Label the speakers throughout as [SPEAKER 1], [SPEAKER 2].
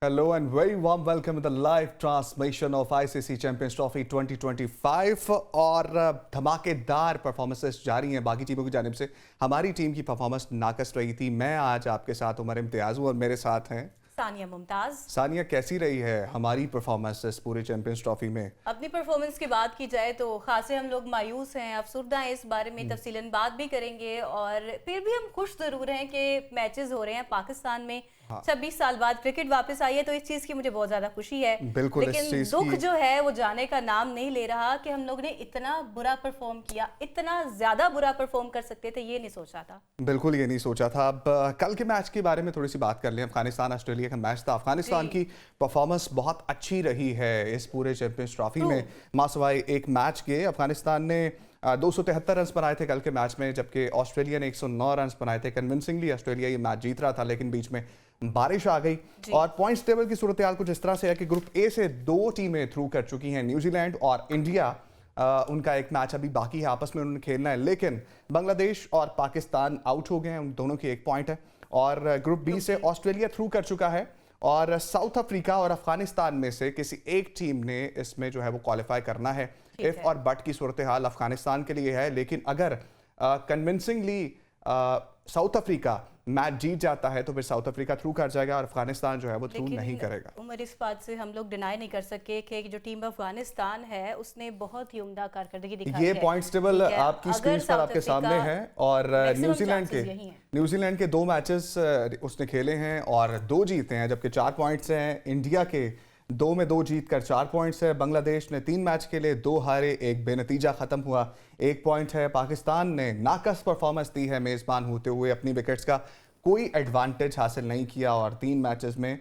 [SPEAKER 1] Hello and very warm welcome to the live transmission of ICC Champions Trophy 2025 और धमाकेदार performances जारी हैं बाकी टीमों की जानिब से। हमारी टीम की परफॉर्मेंस नाकस रही थी। मैं आज आपके साथ उमर इम्तियाज़ हूँ और मेरे साथ हैं
[SPEAKER 2] सानिया मुमताज।
[SPEAKER 1] सानिया, कैसी रही है हमारी परफॉर्मेंस इस पूरे चैंपियंस ट्रॉफी में?
[SPEAKER 2] अपनी परफॉर्मेंस की बात की जाए तो खासे हम लोग मायूस हैं, अफसुर्दा हैं। इस बारे में तफसीलन बात भी करेंगे और फिर भी हम खुश जरूर हैं कि मैचेस हो रहे हैं पाकिस्तान में।
[SPEAKER 1] हाँ।
[SPEAKER 2] 26 साल बाद क्रिकेट वापस आई है तो इस चीज की मुझे बहुत ज्यादा खुशी है।
[SPEAKER 1] बिल्कुल,
[SPEAKER 2] लेकिन दुख जो है वो जाने का नाम नहीं ले रहा कि हम लोग ने इतना बुरा परफॉर्म किया, इतना ज्यादा बुरा परफॉर्म कर सकते थे, ये नहीं सोचा था।
[SPEAKER 1] बिल्कुल ये नहीं सोचा था। अब कल के मैच के बारे में थोड़ी सी बात कर लें। अफगानिस्तान ऑस्ट्रेलिया का मैच था। अफगानिस्तान की परफॉर्मेंस बहुत अच्छी रही है इस पूरे चैंपियंस ट्रॉफी में। मासवाई एक मैच के अफगानिस्तान ने 273 रन बनाए थे कल के मैच में, जबकि ऑस्ट्रेलिया ने 109 रन बनाए थे। कन्विंसिंगली ऑस्ट्रेलिया ये मैच जीत रहा था, लेकिन बीच में बारिश आ गई। और पॉइंट्स टेबल की सूरत हाल कुछ इस तरह से है कि ग्रुप ए से दो टीमें थ्रू कर चुकी हैं, न्यूजीलैंड और इंडिया। उनका एक मैच अभी बाकी है, आपस में उन्होंने खेलना है। लेकिन बांग्लादेश और पाकिस्तान आउट हो गए हैं, उन दोनों की एक पॉइंट है। और ग्रुप बी से ऑस्ट्रेलिया थ्रू कर चुका है और साउथ अफ्रीका और अफगानिस्तान में से किसी एक टीम ने इसमें जो है वो क्वालिफाई करना है। इफ और बट की सूरत हाल अफगानिस्तान के लिए है, लेकिन अगर कन्विंसिंगली साउथ अफ्रीका मैच जीत जाता है तो फिर साउथ अफ्रीका थ्रू कर जाएगा और अफगानिस्तान जो है वो थ्रू नहीं करेगा।
[SPEAKER 2] उमर, इस बात से हम लोग डिनाई नहीं कर सके कि जो टीम अफगानिस्तान है उसने बहुत ही उम्दा कारकर्दगी दिखाई है।
[SPEAKER 1] ये पॉइंट्स टेबल आपकी स्क्रीन पर आपके सामने है और न्यूजीलैंड के दो मैचेस उसने खेले हैं और दो जीते हैं, जबकि 4 पॉइंट्स हैं। इंडिया के 2 में 2 जीत कर 4 पॉइंट्स है। बांग्लादेश ने 3 मैच खेले, 2 हारे, 1 बेनतीजा खत्म हुआ, 1 पॉइंट है। पाकिस्तान ने नाकस परफॉर्मेंस दी है मेजबान होते हुए, अपनी विकेट्स का कोई एडवांटेज हासिल नहीं किया और 3 मैचेस में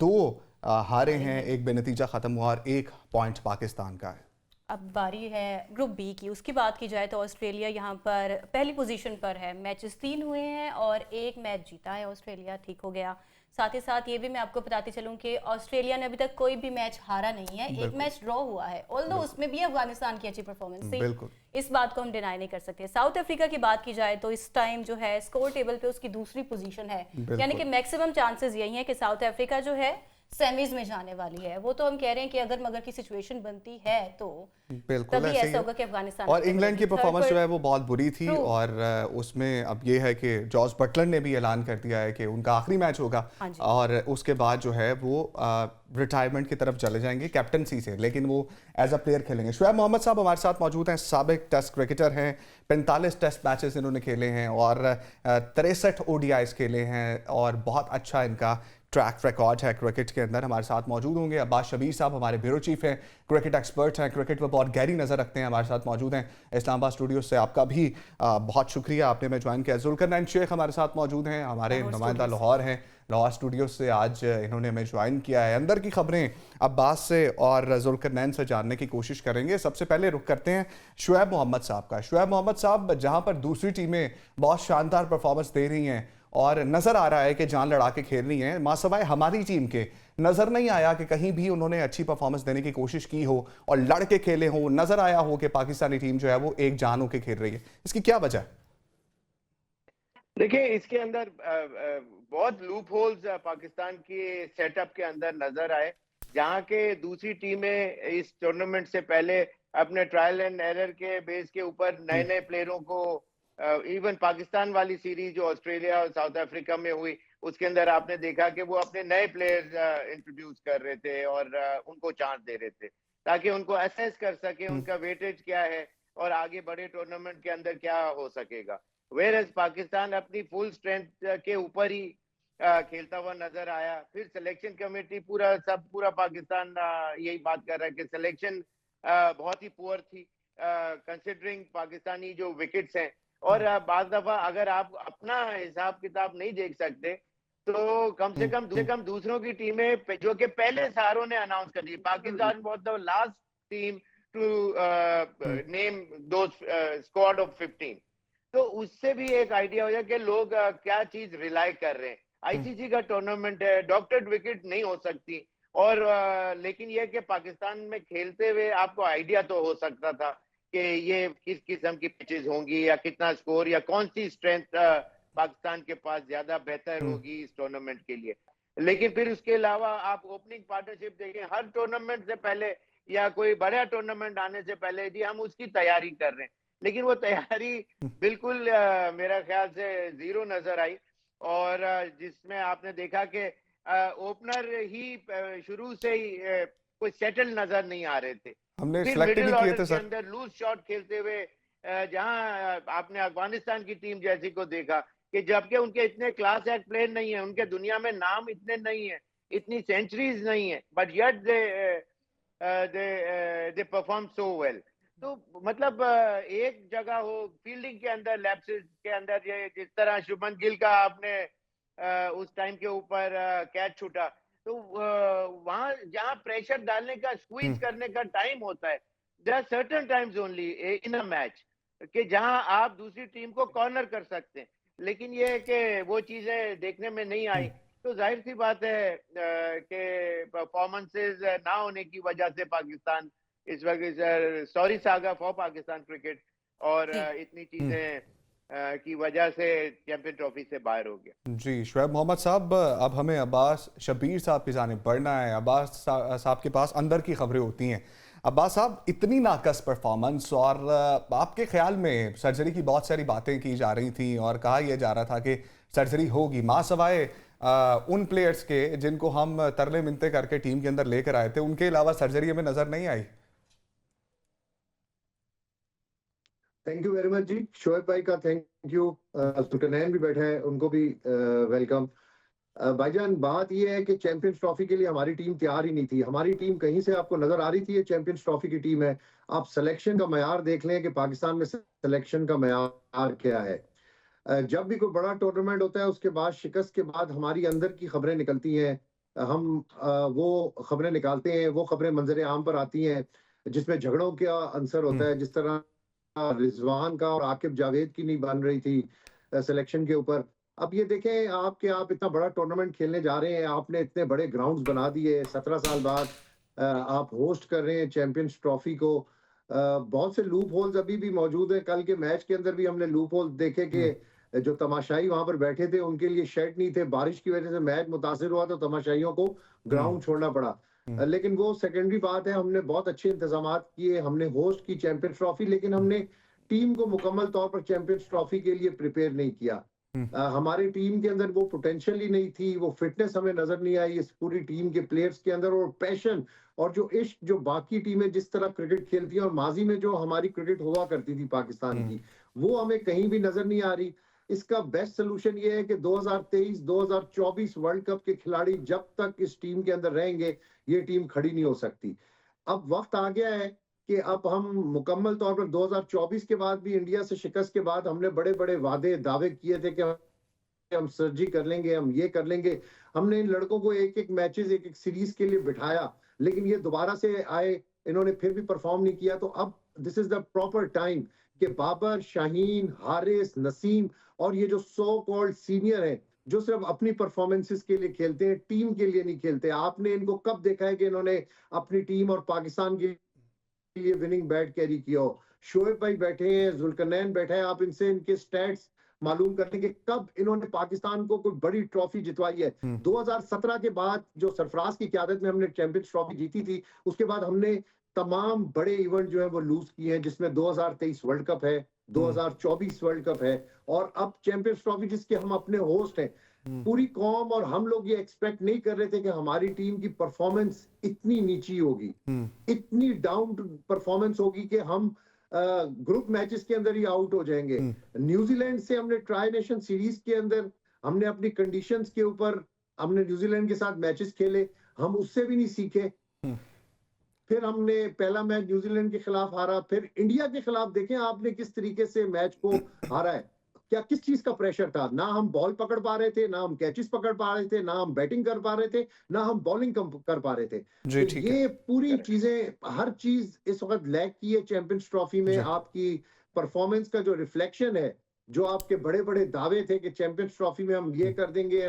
[SPEAKER 1] 2 हारे हैं, 1 बेनतीजा खत्म हुआ और 1 पॉइंट पाकिस्तान का है।
[SPEAKER 2] अब बारी है ग्रुप बी की। उसकी बात की जाए तो ऑस्ट्रेलिया यहाँ पर पहली पोजीशन पर है। मैचेस 3 हुए हैं और 1 मैच जीता है ऑस्ट्रेलिया, ठीक हो गया। साथ ही साथ ये भी मैं आपको बताती चलूं कि ऑस्ट्रेलिया ने अभी तक कोई भी मैच हारा नहीं है, एक मैच ड्रॉ हुआ है, ऑल्दो उसमें भी अफगानिस्तान की अच्छी परफॉर्मेंस थी। इस बात को हम डिनाई नहीं कर सकते। साउथ अफ्रीका की बात की जाए तो इस टाइम जो है स्कोर टेबल पे उसकी दूसरी पोजीशन है, यानी कि मैक्सिमम चांसेस यही है कि साउथ अफ्रीका जो है सेमीज में जाने वाली है। वो तो हम कह रहे हैं कि अगर मगर की सिचुएशन बनती है तो
[SPEAKER 1] बिल्कुल
[SPEAKER 2] तभी ऐसा होगा कि अफगानिस्तान
[SPEAKER 1] और इंग्लैंड की परफॉर्मेंस जो है वो बहुत बुरी थी। और उसमें अब ये है कि जॉर्ज बटलर ने भी ऐलान कर दिया है कि उनका आखिरी मैच होगा और उसके बाद जो है वो रिटायरमेंट की तरफ चले जाएंगे कैप्टनसी से, लेकिन वो एज अ प्लेयर खेलेंगे। शुएब मोहम्मद साहब हमारे साथ मौजूद हैं, साबिक टेस्ट क्रिकेटर हैं, 45 टेस्ट मैचेस इन्होंने खेले हैं और 63 ओडीआईज खेले हैं और बहुत अच्छा इनका ट्रैक रिकॉर्ड है क्रिकेट के अंदर। हमारे साथ मौजूद होंगे अब्बास शबीर साहब, हमारे ब्यूरो चीफ हैं, क्रिकेट एक्सपर्ट हैं, क्रिकेट पर बहुत गहरी नज़र रखते हैं, हमारे साथ मौजूद हैं इस्लामाबाद स्टूडियो से। आपका भी बहुत शुक्रिया, आपने मैं ज्वाइन किया। जुल्करनैन शेख हमारे साथ मौजूद हैं, हमारे नुमाइंदा लाहौर हैं, लाहौर स्टूडियो से आज इन्होंने हमें ज्वाइन किया है। अंदर की खबरें अब्बास से और जुल्करनैन से जानने की कोशिश करेंगे। सबसे पहले रुख करते हैं शुएब मोहम्मद साहब का। शुएब मोहम्मद साहब, जहाँ पर दूसरी टीमें बहुत शानदार परफॉर्मेंस दे रही हैं और नजर आ रहा है कि जान लड़ा के खेल रही हैं, मासवाए हमारी टीम के नजर नहीं आया कि कहीं भी उन्होंने अच्छी परफॉर्मेंस देने की कोशिश की हो और लड़ के खेले हो, नजर आया हो कि पाकिस्तानी टीम जो है वो एक जान होकर खेल रही है। इसकी क्या वजह है?
[SPEAKER 3] देखिए, इसके अंदर बहुत लूप होल्स पाकिस्तान के सेटअप के अंदर नजर आए, जहां के दूसरी टीमें इस टूर्नामेंट से पहले अपने ट्रायल एंड एरर के बेस के ऊपर नए नए प्लेयरों को, इवन पाकिस्तान वाली सीरीज जो ऑस्ट्रेलिया और साउथ अफ्रीका में हुई उसके अंदर आपने देखा कि वो अपने नए प्लेयर्स इंट्रोड्यूस कर रहे थे और उनको चांस दे रहे थे ताकि उनको असेस कर सके उनका वेटेज क्या है और आगे बड़े टूर्नामेंट के अंदर क्या हो सकेगा। वेयर पाकिस्तान अपनी फुल स्ट्रेंथ के ऊपर ही खेलता हुआ नजर आया। फिर सिलेक्शन कमेटी पूरा पाकिस्तान यही बात कर रहा है कि सिलेक्शन बहुत ही पुअर थी कंसिडरिंग पाकिस्तानी जो विकेट्स हैं। और बाज़ दफा अगर आप अपना हिसाब किताब नहीं देख सकते तो कम से कम दूसरों की टीमें जो कि पहले सारों ने अनाउंस कर दी, Pakistan was the last team to name the squad of 15, तो उससे भी एक आइडिया हो जाए कि लोग क्या चीज रिलाई कर रहे हैं। आईसीसी का टूर्नामेंट है, डॉक्टर्ड विकेट नहीं हो सकती और लेकिन यह कि पाकिस्तान में खेलते हुए आपको आइडिया तो हो सकता था कि ये किस किस्म की पिचेस होंगी या कितना स्कोर या कौन सी स्ट्रेंथ पाकिस्तान के पास ज्यादा बेहतर होगी इस टूर्नामेंट के लिए। लेकिन फिर उसके अलावा आप ओपनिंग पार्टनरशिप देखें, हर टूर्नामेंट से पहले या कोई बड़ा टूर्नामेंट आने से पहले जी हम उसकी तैयारी कर रहे हैं, लेकिन वो तैयारी बिल्कुल मेरा ख्याल से जीरो नजर आई। और जिसमें आपने देखा कि ओपनर ही शुरू से ही कोई सेटल नजर नहीं आ रहे थे।
[SPEAKER 1] हमने
[SPEAKER 3] फिर
[SPEAKER 1] सिलेक्ट ही
[SPEAKER 3] मिडिल
[SPEAKER 1] नहीं किए
[SPEAKER 3] ऑर्डर
[SPEAKER 1] थे
[SPEAKER 3] के
[SPEAKER 1] सर।
[SPEAKER 3] अंदर लूज शॉट खेलते हुए जहां आपने अफगानिस्तान की टीम जैसी को देखा कि जबकि उनके इतने क्लास एक्ट प्लेयर नहीं है, उनके दुनिया में नाम इतने नहीं है, इतनी सेंचुरीज नहीं है, but yet they perform so well. तो मतलब एक जगह हो फील्डिंग के अंदर लैप्सेस के अंदर, ये जिस तरह शुभमन गिल का आपने उस टाइम के ऊपर कैच छूटा, तो वहां जहां प्रेशर डालने का स्क्वीज करने का टाइम होता है, there are certain times only in a match कि जहां आप दूसरी टीम को कॉर्नर कर सकते हैं, लेकिन ये है कि वो चीजें देखने में नहीं आई। तो जाहिर सी बात है कि परफॉर्मेंसेस ना होने की वजह से पाकिस्तान इस वक्त, sorry saga for Pakistan cricket, और
[SPEAKER 2] जी
[SPEAKER 3] इतनी चीजें की वजह से चैंपियन ट्रॉफी से बाहर हो गया।
[SPEAKER 1] जी शुएब मोहम्मद साहब, अब हमें अब्बास शब्बीर साहब की जानिब बढ़ना है। अब्बास साहब के पास अंदर की खबरें होती हैं। अब्बास साहब, इतनी नाकस परफॉर्मेंस, और आपके ख्याल में सर्जरी की बहुत सारी बातें की जा रही थी और कहा यह जा रहा था कि सर्जरी होगी, माँ सवाए उन प्लेयर्स के जिनको हम तरले मिनते करके टीम के अंदर लेकर आए थे, उनके अलावा सर्जरी हमें नजर नहीं आई।
[SPEAKER 4] थैंक यू वेरी मच जी, शोएब भाई का थैंक यू। सुल्तानैन भी बैठे हैं, उनको भी वेलकम। भाईजान, बात ये है कि चैंपियंस ट्रॉफी के लिए हमारी टीम तैयार ही नहीं थी। हमारी टीम कहीं से आपको नजर आ रही थी ये चैंपियंस ट्रॉफी की टीम है। आप सिलेक्शन का मयार देख लें कि पाकिस्तान में सिलेक्शन का मयार क्या है। जब भी कोई बड़ा टूर्नामेंट होता है उसके बाद शिकस्त के बाद हमारी अंदर की खबरें निकलती हैं। हम वो खबरें निकालते हैं, वो खबरें मंजर आम पर आती हैं जिसमें झगड़ों का आंसर होता है। जिस तरह रिजवान का और आकिब जावेद की नहीं बन रही थी सिलेक्शन के ऊपर। अब ये देखें आप इतना बड़ा टूर्नामेंट खेलने जा रहे हैं, आपने इतने बड़े ग्राउंड्स बना दिए, 17 साल बाद आप होस्ट कर रहे हैं चैंपियंस ट्रॉफी को। बहुत से लूप होल्स अभी भी मौजूद हैं। कल के मैच के अंदर भी हमने लूप होल्स देखे कि जो तमाशाई वहां पर बैठे थे उनके लिए शेड नहीं थे, बारिश की वजह से मैच मुतासिर हुआ तो तमाशाइयों को ग्राउंड छोड़ना पड़ा। लेकिन वो सेकेंडरी बात है, हमने बहुत अच्छे इंतजाम किए, हमने होस्ट की चैंपियंस ट्रॉफी, लेकिन हमने टीम को मुकम्मल तौर पर चैंपियंस ट्रॉफी के लिए प्रिपेयर नहीं किया। हमारी टीम के अंदर वो पोटेंशियल ही नहीं थी, वो फिटनेस हमें नजर नहीं आई इस पूरी टीम के प्लेयर्स के अंदर, और पैशन और जो इश्क जो बाकी टीमें जिस तरह क्रिकेट खेलती हैं और माजी में जो हमारी क्रिकेट हुआ करती थी पाकिस्तान की, वो हमें कहीं भी नजर नहीं आ रही। इसका बेस्ट सोल्यूशन ये है कि 2023-2024 वर्ल्ड कप के खिलाड़ी जब तक इस टीम के अंदर रहेंगे ये टीम खड़ी नहीं हो सकती। अब वक्त आ गया है कि अब हम मुकम्मल तौर पर 2024 के बाद भी इंडिया से शिकस्त के बाद हमने बड़े बड़े वादे दावे किए थे कि हम सर्जरी कर लेंगे, हम ये कर लेंगे। हमने इन लड़कों को एक एक मैचेस एक एक सीरीज के लिए बिठाया, लेकिन ये दोबारा से आए, इन्होंने फिर भी परफॉर्म नहीं किया। तो अब this is the proper time कि बाबर, शाहीन, हारिस, नसीम और ये जो सो कॉल्ड सीनियर है जो सिर्फ अपनी परफॉर्मेंसेस के लिए खेलते हैं, टीम के लिए नहीं खेलते। आपने इनको कब देखा है कि इन्होंने अपनी टीम और पाकिस्तान के लिए विनिंग बैट कैरी किया हो? शोएब भाई बैठे हैं, जुल्करनैन बैठा है, आप इनसे इनके स्टैट्स मालूम करने के कब इन्होंने पाकिस्तान को कोई बड़ी ट्रॉफी जितवाई है। 2017 के बाद जो सरफराज की क़यादत में हमने चैंपियंस ट्रॉफी जीती थी, उसके बाद हमने तमाम बड़े इवेंट जो है वो लूज किए हैं, जिसमें 2023 वर्ल्ड कप है, 2024 वर्ल्ड कप है और अब चैंपियंस ट्रॉफी जिसके हम अपने होस्ट हैं। पूरी कौम और हम लोग ये एक्सपेक्ट नहीं कर रहे थे कि हमारी टीम की परफॉर्मेंस इतनी नीची होगी, इतनी डाउन परफॉर्मेंस होगी कि हम ग्रुप मैचेस के अंदर ही आउट हो जाएंगे। न्यूजीलैंड से हमने ट्राई नेशन सीरीज के अंदर हमने अपनी कंडीशंस के ऊपर हमने न्यूजीलैंड के साथ मैचेस खेले, हम उससे भी नहीं सीखे। फिर हमने पहला मैच न्यूजीलैंड के खिलाफ हारा, फिर इंडिया के खिलाफ देखें आपने किस तरीके से मैच को हारा है। क्या किस चीज का प्रेशर था? ना हम बॉल पकड़ पा रहे थे, ना हम कैचेस पकड़ पा रहे थे, ना हम बैटिंग कर पा रहे थे, ना हम बॉलिंग कर पा रहे थे। तो ये पूरी चीजें, हर चीज इस वक्त लैग की है चैंपियंस ट्रॉफी में। आपकी परफॉर्मेंस का जो रिफ्लेक्शन है, जो आपके बड़े बड़े दावे थे कि चैंपियंस ट्रॉफी में हम ये कर देंगे,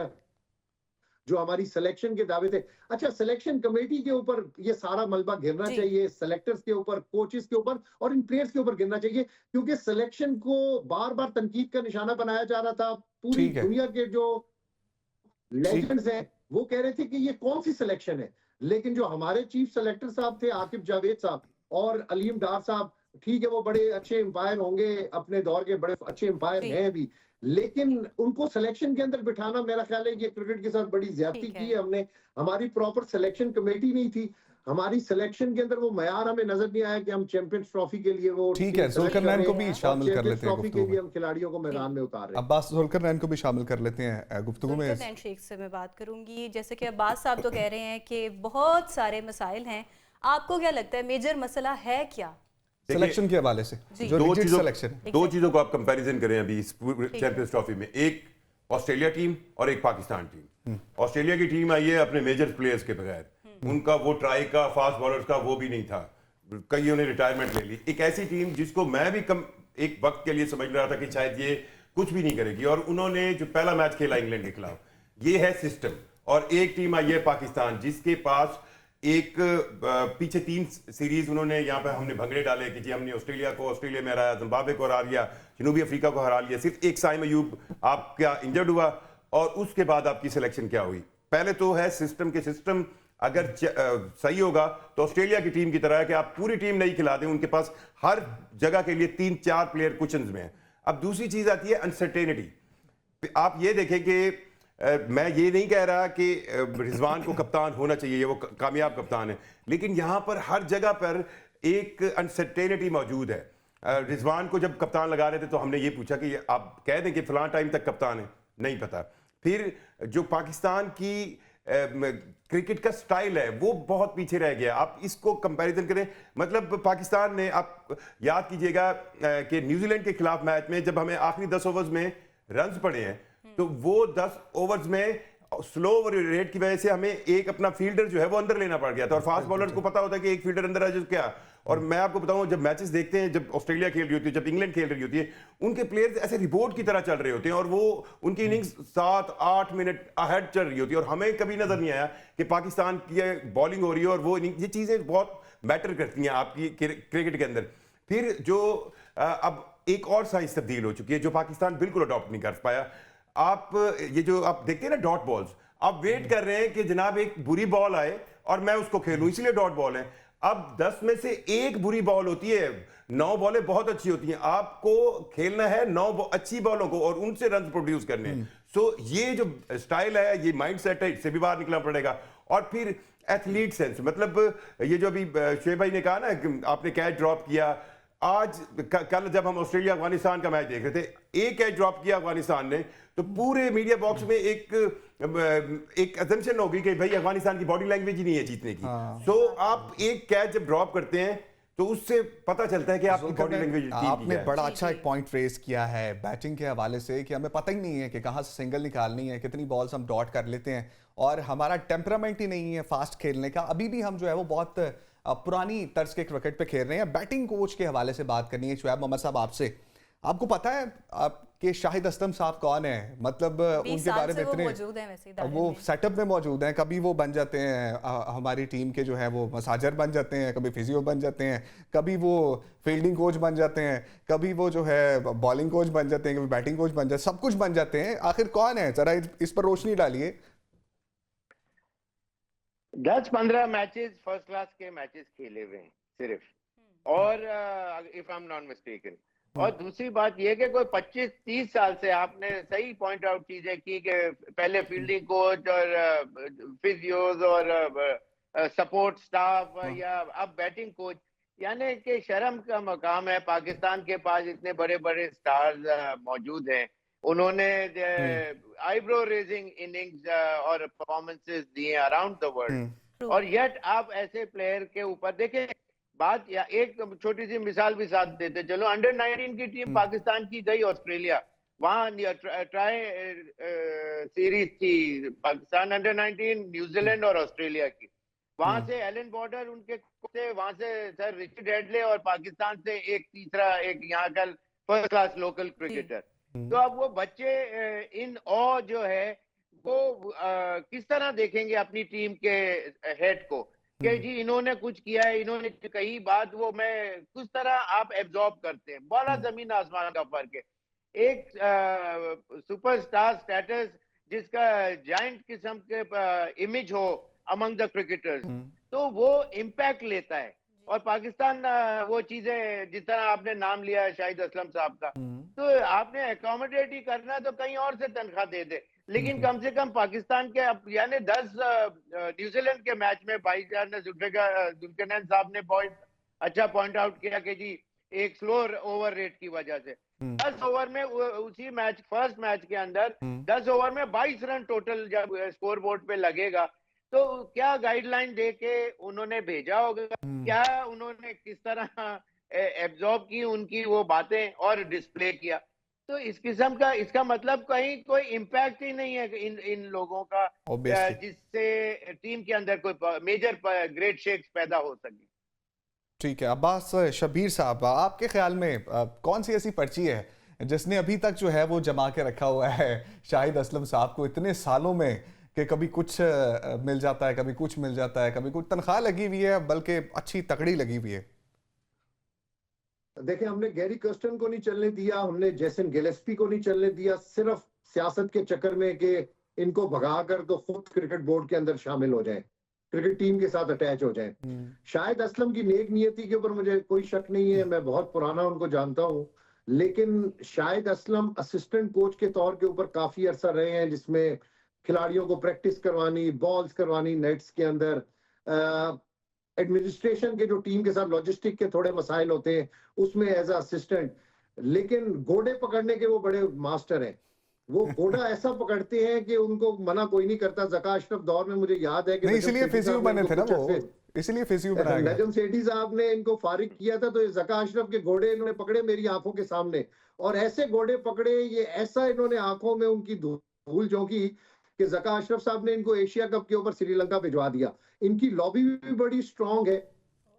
[SPEAKER 4] जो हमारी सिलेक्शन के दावे थे। अच्छा, सिलेक्शन कमेटी के ऊपर ये सारा मलबा गिरना चाहिए, सिलेक्टर्स के ऊपर, कोचेस के ऊपर और इन प्लेयर्स के ऊपर गिरना चाहिए, क्योंकि सिलेक्शन को बार बार तनकीद का निशाना बनाया जा रहा था। पूरी दुनिया के जो लेजेंड्स हैं वो कह रहे थे कि ये कौन सी सिलेक्शन है, लेकिन जो हमारे चीफ सेलेक्टर साहब थे आकिब जावेद साहब और अलीम डार साहब, ठीक है वो बड़े अच्छे एम्पायर होंगे, अपने दौर के बड़े अच्छे एम्पायर हैं भी, लेकिन उनको सिलेक्शन के अंदर बिठाना मेरा ख्याल है कि क्रिकेट के साथ बड़ी ज्यादती की है हमने। हमारी प्रॉपर सिलेक्शन कमेटी नहीं थी, हमारी सिलेक्शन के अंदर वो मयार हमें नजर नहीं आया कि हम चैंपियंस ट्रॉफी के लिए वो
[SPEAKER 1] ठीक है, जुल्करनैन को भी शामिल कर लेते हैं
[SPEAKER 4] ट्रॉफी के लिए हम खिलाड़ियों को मैदान में उतार रहे हैं।
[SPEAKER 1] अब्बास जुल्करनैन को भी शामिल कर लेते हैं गुफ्तगू में।
[SPEAKER 2] जुल्करनैन शेख से मैं बात करूंगी। जैसे कि अब्बास साहब तो कह रहे हैं कि बहुत सारे मसाइल हैं, आपको क्या लगता है मेजर मसला है क्या
[SPEAKER 1] सिलेक्शन के हवाले से? जो रिजिड सिलेक्शन,
[SPEAKER 5] दो चीजों को आप कंपैरिजन करें अभी इस चैंपियंस ट्रॉफी में, एक ऑस्ट्रेलिया टीम और एक पाकिस्तान टीम। ऑस्ट्रेलिया की टीम आई है अपने मेजर प्लेयर्स के बगैर, उनका वो ट्राई का फास्ट बॉलर्स का वो भी नहीं था, कईयों ने रिटायरमेंट ले ली। एक ऐसी टीम जिसको मैं भी एक वक्त के लिए समझ रहा था कि शायद ये कुछ भी नहीं करेगी, और उन्होंने जो पहला मैच खेला इंग्लैंड के खिलाफ, ये है सिस्टम। और एक टीम आई है पाकिस्तान जिसके पास एक पीछे 3 सीरीज उन्होंने यहाँ पे हमने भंगड़े डाले कि जी हमने ऑस्ट्रेलिया को ऑस्ट्रेलिया में हराया, जिम्बाब्वे को हरा लिया, जनूबी अफ्रीका को हरा लिया, सिर्फ एक साइम अयूब आपका इंजर्ड हुआ, और उसके बाद आपकी सिलेक्शन क्या हुई? पहले तो है सिस्टम के सिस्टम अगर सही होगा तो ऑस्ट्रेलिया की टीम की तरह है कि आप पूरी टीम नहीं खिला दें, उनके पास हर जगह के लिए 3-4 प्लेयर कुशन्स में हैं। अब दूसरी चीज आती है अनसर्टेनिटी। आप ये देखें कि मैं ये नहीं कह रहा कि रिजवान को कप्तान होना चाहिए, वो कामयाब कप्तान है, लेकिन यहाँ पर हर जगह पर एक अनसर्टेनिटी मौजूद है। रिजवान को जब कप्तान लगा रहे थे तो हमने ये पूछा कि आप कह दें कि फलां टाइम तक कप्तान है, नहीं पता। फिर जो पाकिस्तान की क्रिकेट का स्टाइल है वो बहुत पीछे रह गया। आप इसको कंपैरिजन करें, मतलब पाकिस्तान ने, आप याद कीजिएगा कि न्यूजीलैंड के खिलाफ मैच में जब हमें आखिरी 10 ओवर्स में रन्स पड़े हैं, तो वो 10 ओवर्स में स्लो रेट की वजह से हमें एक अपना फील्डर जो है वो अंदर लेना पड़ गया था, और फास्ट बॉलर को पता होता है कि एक फील्डर अंदर आ जाए क्या। और मैं आपको बताऊं, जब मैचेस देखते हैं, जब ऑस्ट्रेलिया खेल रही होती है, जब इंग्लैंड खेल रही होती है, उनके प्लेयर्स ऐसे रिपोर्ट की तरह चल रहे होते हैं, और वो उनकी इनिंग्स 7-8 मिनट अहेड चल रही होती है, और हमें कभी नजर नहीं आया कि पाकिस्तान की बॉलिंग हो रही है और वो इनिंग, ये चीजें बहुत मैटर करती हैं आपकी क्रिकेट के अंदर। फिर जो अब एक और साइंस तब्दील हो चुकी है जो पाकिस्तान बिल्कुल अडॉप्ट नहीं कर पाया। आप ये जो आप देखते हैं ना डॉट बॉल्स, आप वेट कर रहे हैं कि जनाब एक बुरी बॉल आए और मैं उसको खेलूं, इसलिए डॉट बॉल है। अब 10 में से एक बुरी बॉल होती है, 9 बॉलें बहुत अच्छी होती हैं, आपको खेलना है 9 अच्छी बॉलों को और उनसे रन प्रोड्यूस करने हैं। सो ये जो स्टाइल है, ये माइंडसेट है, इससे भी बाहर निकलना पड़ेगा। और फिर एथलीट सेंस, मतलब ये जो अभी शुएब भाई ने कहा ना कि आपने कैच ड्रॉप किया, आज कल जब हम ऑस्ट्रेलिया अफगानिस्तान का मैच देख रहे थे, एक कैच ड्रॉप किया अफगानिस्तान ने, तो पूरे मीडिया बॉक्स में एक अजम्पशन होगी कि भाई अफगानिस्तान की बॉडी लैंग्वेज ही नहीं है जीतने की। सो आप एक कैच जब ड्रॉप करते हैं तो उससे पता चलता है कि आपकी बॉडी लैंग्वेज।
[SPEAKER 1] आपने बड़ा अच्छा एक पॉइंट रेज किया है बैटिंग के हवाले से कि हमें पता ही नहीं है कि कहाँ से सिंगल निकालनी है, कितनी बॉल्स हम डॉट कर लेते हैं, और हमारा टेम्परामेंट ही नहीं है फास्ट खेलने का। अभी भी हम जो है वो बहुत पुरानी तर्ज के क्रिकेट पे खेल रहे हैं। बैटिंग कोच के हवाले से बात करनी है शुएब मोहम्मद साहब आपसे। आपको पता है आपके शाहिद असलम साहब कौन है? मतलब उनके बारे में इतने वो सेटअप में मौजूद हैं, कभी वो बन जाते हैं हमारी टीम के जो है वो मसाजर बन जाते हैं, कभी फिजियो बन जाते हैं, कभी वो फील्डिंग कोच बन जाते हैं, कभी वो जो है बॉलिंग कोच बन जाते हैं, कभी बैटिंग कोच बन जाते हैं, सब कुछ बन जाते हैं। आखिर कौन है? जरा इस पर रोशनी डालिए।
[SPEAKER 3] 10-15 मैचेस फर्स्ट क्लास के मैचेस खेले हुए हैं सिर्फ, और if I am not mistaken. और दूसरी बात यह कि कोई 25-30 साल से, आपने सही पॉइंट आउट चीजें की कि पहले फील्डिंग कोच और फिजियोज और सपोर्ट स्टाफ या अब बैटिंग कोच, यानी कि शर्म का मकाम है। पाकिस्तान के पास इतने बड़े बड़े स्टार्स मौजूद हैं, उन्होंने आईब्रो रेजिंग इनिंग्स और परफॉर्मेंसेस दिए अराउंड द वर्ल्ड, और येट आप ऐसे प्लेयर के ऊपर देखें बात। या एक छोटी सी मिसाल भी साथ देते चलो, अंडर 19 की टीम पाकिस्तान की गई ऑस्ट्रेलिया, वहां ट्राई सीरीज थी पाकिस्तान अंडर 19 न्यूजीलैंड और ऑस्ट्रेलिया की। वहां से एलन बॉर्डर उनके से, वहां से सर रिचर्ड हेडले, और पाकिस्तान से एक तीसरा एक यहाँ का फर्स्ट क्लास लोकल क्रिकेटर। तो अब वो बच्चे इन ऑ जो है वो किस तरह देखेंगे अपनी टीम के हेड को कि जी इन्होंने कुछ किया है, इन्होंने कही बात, वो मैं किस तरह आप एब्जॉर्ब करते हैं। बड़ा जमीन आसमान का फर्क है। एक सुपरस्टार स्टेटस जिसका जायंट किस्म के इमेज हो अमंग द क्रिकेटर्स, तो वो इम्पैक्ट लेता है। और पाकिस्तान वो चीजें, जिस तरह आपने नाम लिया है शाहिद असलम साहब का, तो आपने एकोमोडेट ही करना तो कहीं और से तनख्वाह दे दे, लेकिन कम से कम पाकिस्तान के यानी 10 न्यूजीलैंड के मैच में भाईजान ने जुल्फिकार साहब ने अच्छा पॉइंट आउट किया कि जी एक स्लो ओवर रेट की वजह से 10 ओवर में उसी मैच फर्स्ट मैच के अंदर 10 ओवर में 22 रन टोटल जब स्कोर बोर्ड पे लगेगा, तो क्या गाइडलाइन दे के उन्होंने भेजा होगा, क्या उन्होंने किस तरह एब्जॉर्ब की उनकी वो बातें और डिस्प्ले किया। तो इस किस्म का, इसका मतलब कहीं कोई इम्पैक्ट ही नहीं है इन लोगों का, जिससे टीम के अंदर कोई मेजर ग्रेट शेक्स पैदा हो सके।
[SPEAKER 1] ठीक है, अब्बास शब्बीर साहब, आपके ख्याल में कौन सी ऐसी पर्ची है जिसने अभी तक जो है वो जमा के रखा हुआ है शाहिद असलम साहब को इतने सालों में, कि कभी कुछ मिल जाता है, कभी कुछ मिल जाता है, कभी कुछ तनख्वाह लगी हुई है, बल्कि अच्छी तकड़ी लगी हुई है।
[SPEAKER 4] देखिए, हमने गैरी कर्स्टन को नहीं चलने दिया, हमने जेसन गिलेस्पी को नहीं चलने दिया, सिर्फ सियासत के चक्कर में कि इनको भगाकर तो खुद क्रिकेट बोर्ड के अंदर शामिल हो जाए, क्रिकेट टीम के साथ अटैच हो जाए। शाहिद असलम की नेक नियति के ऊपर मुझे कोई शक नहीं है, मैं बहुत पुराना उनको जानता हूं, लेकिन शाहिद असलम असिस्टेंट कोच के तौर के ऊपर काफी अरसा रहे हैं, जिसमें खिलाड़ियों को प्रैक्टिस करवानी, बॉल्स करवानी नेट्स के अंदर, एडमिनिस्ट्रेशन के जो टीम के साथ लॉजिस्टिक के थोड़े मसाइल होते हैं उसमें एज असिस्टेंट, लेकिन घोड़े पकड़ने के वो बड़े मास्टर हैं। वो घोड़ा ऐसा पकड़ते हैं कि उनको मना कोई नहीं करता। ज़का अशरफ दौर में मुझे याद है कि
[SPEAKER 1] इसलिए फिजियो बने थे ना वो, इसलिए फिजियो बनाया गया।
[SPEAKER 4] नजम सेठी साहब ने इनको फारिग किया था, तो ये ज़का अशरफ के घोड़े इन्होंने पकड़े मेरी आंखों के सामने, और ऐसे घोड़े पकड़े, ये ऐसा इन्होंने आंखों में उनकी धूल झोंकी कि ज़का अशरफ साहब ने इनको एशिया कप के ऊपर श्रीलंका भिजवा दिया। इनकी लॉबी भी बड़ी स्ट्रांग है,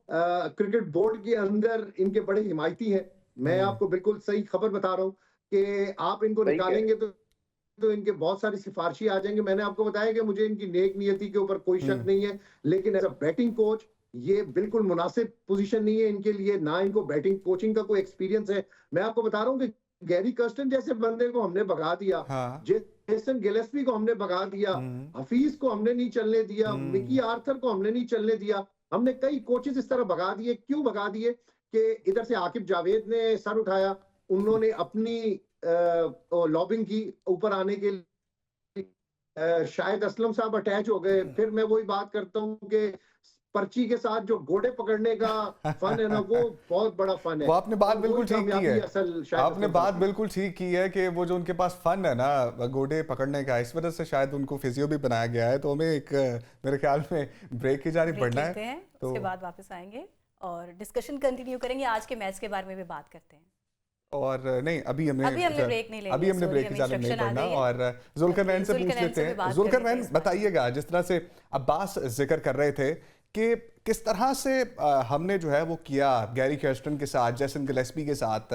[SPEAKER 4] क्रिकेट बोर्ड के अंदर इनके बड़े हिमायती हैं। मैं आपको बिल्कुल सही खबर बता रहा हूँ कि आप इनको निकालेंगे तो इनके बहुत सारी सिफारिशी आ जाएंगे। मैंने आपको बताया कि मुझे इनकी नेक नियति के ऊपर कोई शक नहीं है, लेकिन एज अ बैटिंग कोच ये बिल्कुल मुनासिब पोजीशन नहीं है इनके लिए, ना इनको बैटिंग कोचिंग का कोई एक्सपीरियंस है। मैं आपको बता रहा हूँ कि गैरी कर्स्टन जैसे बंदे को हमने भगा दिया, जेसन गिलेस्पी को हमने भगा दिया, हफीज को हमने नहीं चलने दिया, मिकी आर्थर को हमने नहीं चलने दिया, हमने कई कोचेस इस तरह भगा दिए। क्यों भगा दिए कि इधर से आकिब जावेद ने सर उठाया, उन्होंने अपनी लॉबिंग की ऊपर आने के लिए, शाहिद असलम साहब अटैच हो गए। फिर मैं वही बात करता हूँ कि पर्ची के साथ जो घोड़े पकड़ने का फन है ना, वो बहुत बड़ा फन है।
[SPEAKER 1] वो आपने बात बिल्कुल ठीक की है, आपने बात बिल्कुल ठीक की है कि वो जो उनके पास फन है ना घोड़े पकड़ने का, इस वजह से शायद उनको फिजियो भी बनाया गया है। तो हमें एक मेरे ख्याल में ब्रेक की जानिब बढ़ना है,
[SPEAKER 2] तो उसके बाद वापस आएंगे और डिस्कशन कंटिन्यू करेंगे, आज के मैच के बारे में भी बात करते हैं।
[SPEAKER 1] और नहीं, अभी हमने
[SPEAKER 2] ब्रेक नहीं लेंगे,
[SPEAKER 1] अभी हमने ब्रेक की जानिब नहीं बढ़ना। और जुल्करनैन से पूछ लेते हैं। जुल्करनैन, बताइएगा, जिस तरह से अब्बास जिक्र कर रहे थे कि किस तरह से हमने जो है वो किया गैरी कर्स्टन के साथ, जेसन गिलेस्पी के साथ,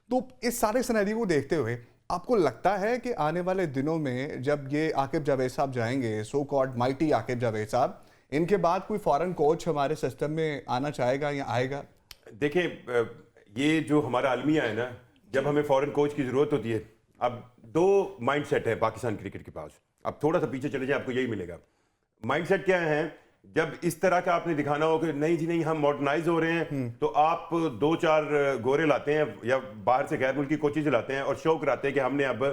[SPEAKER 1] तो इस सारे सिनेरियो को देखते हुए आपको लगता है कि आने वाले दिनों में जब ये आकिब जावेद साहब जाएंगे, so called mighty Aqib Javed साहब, इनके बाद कोई फॉरेन कोच हमारे सिस्टम में आना चाहेगा या आएगा?
[SPEAKER 5] देखिए, ये जो हमारा अलमिया है ना, जब हमें फॉरेन कोच की जरूरत होती है, अब दो माइंडसेट है पाकिस्तान क्रिकेट के पास। अब थोड़ा सा पीछे चले जाए, आपको यही मिलेगा। माइंडसेट क्या है? जब इस तरह का आपने दिखाना हो कि नहीं जी नहीं, हम मॉडर्नाइज हो रहे हैं, तो आप 2-4 गोरे लाते हैं या बाहर से गैर मुल्की कोचेज लाते हैं और शो कराते हैं कि हमने अब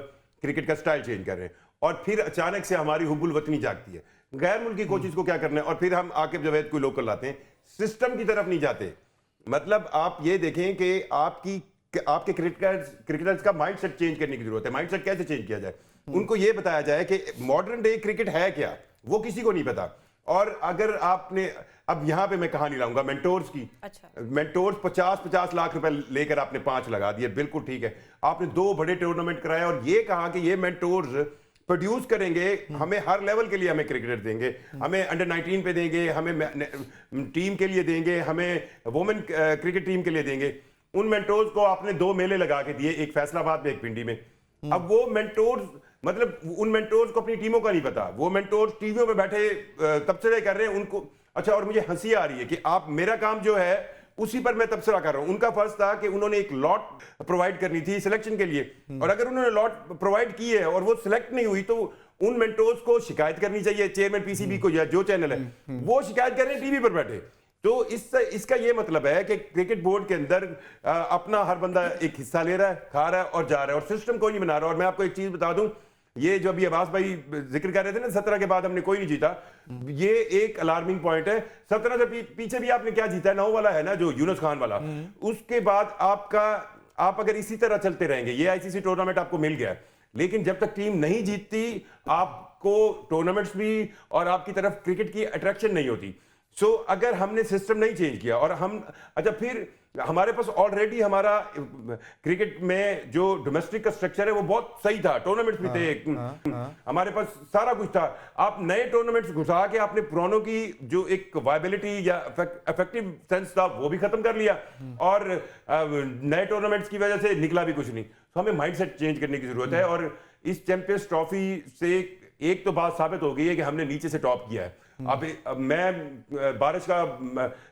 [SPEAKER 5] क्रिकेट का स्टाइल चेंज कर रहे हैं, और फिर अचानक से हमारी हुब्बुल वतनी जागती है। गैर मुल्की कोचेज को क्या करना है, और फिर हम आकिब जावेद कोई लोकल लाते हैं, सिस्टम की तरफ नहीं जाते। मतलब आप ये देखें कि आपके क्रिकेटर्स का माइंडसेट चेंज करने की जरूरत है। माइंडसेट कैसे चेंज किया जाए? उनको ये बताया जाए कि मॉडर्न डे क्रिकेट है क्या, वो किसी को नहीं पता। और अगर आपने, अब यहां पे मैं कहानी लाऊंगा मेंटोर्स की। अच्छा। मेंटोर्स 50-50 लाख रुपए लेकर आपने 5 लगा दिए, बिल्कुल ठीक है। आपने 2 बड़े टूर्नामेंट कराए और ये कहा कि ये मेंटोर्स प्रोड्यूस करेंगे, हमें हर लेवल के लिए हमें क्रिकेटर देंगे, हमें अंडर 19 पे देंगे, हमें टीम के लिए देंगे, हमें वुमेन क्रिकेट टीम के लिए देंगे। उन मेंटोर्स को आपने 2 मेले लगा के दिए, एक फैसलाबाद में एक पिंडी में। अब वो मेंटोर्स, मतलब उन मेंटोर्स को अपनी टीमों का नहीं पता, वो मेंटोर्स टीवियों पे बैठे तबसरे कर रहे हैं उनको। अच्छा, और मुझे हंसी आ रही है कि आप, मेरा काम जो है उसी पर मैं तबसरा कर रहा हूं। उनका फर्ज था कि उन्होंने एक लॉट प्रोवाइड करनी थी सिलेक्शन के लिए, और अगर उन्होंने लॉट प्रोवाइड की है और वो सिलेक्ट नहीं हुई, तो उन मेंटोर्स को शिकायत करनी चाहिए, चेयरमैन पीसीबी को या जो चैनल है वो शिकायत कर रहे हैं टीवी पर बैठे। तो इसका ये मतलब है कि क्रिकेट बोर्ड के अंदर अपना हर बंदा एक हिस्सा ले रहा है, खा रहा है और जा रहा है, और सिस्टम कोई नहीं बना रहा। और मैं आपको एक चीज बता दूं, ये जो अभी अब्बास भाई जिक्र कर रहे थे ना 17 के बाद हमने कोई नहीं जीता, ये एक अलार्मिंग पॉइंट है। 17 से पीछे भी आपने क्या जीता है, 9 वाला है ना जो यूनुस खान वाला, उसके बाद आप अगर इसी तरह चलते रहेंगे, ये आईसीसी टूर्नामेंट आपको मिल गया, लेकिन जब तक टीम नहीं जीतती आपको टूर्नामेंट्स भी और आपकी तरफ क्रिकेट की अट्रैक्शन नहीं होती। सो अगर हमने सिस्टम नहीं चेंज किया और हम अच्छा फिर हमारे पास ऑलरेडी हमारा क्रिकेट में जो डोमेस्टिक का स्ट्रक्चर है वो बहुत सही था, टूर्नामेंट्स भी थे, हमारे पास सारा कुछ था। आप नए टूर्नामेंट्स घुसा के आपने पुरानों की जो एक वायबिलिटी या इफेक्टिव सेंस था वो भी खत्म कर लिया, और नए टूर्नामेंट्स की वजह से निकला भी कुछ नहीं। तो हमें माइंडसेट चेंज करने की जरूरत है, और इस चैंपियंस ट्रॉफी से एक तो बात साबित हो गई है कि हमने नीचे से टॉप किया है। अब मैं बारिश का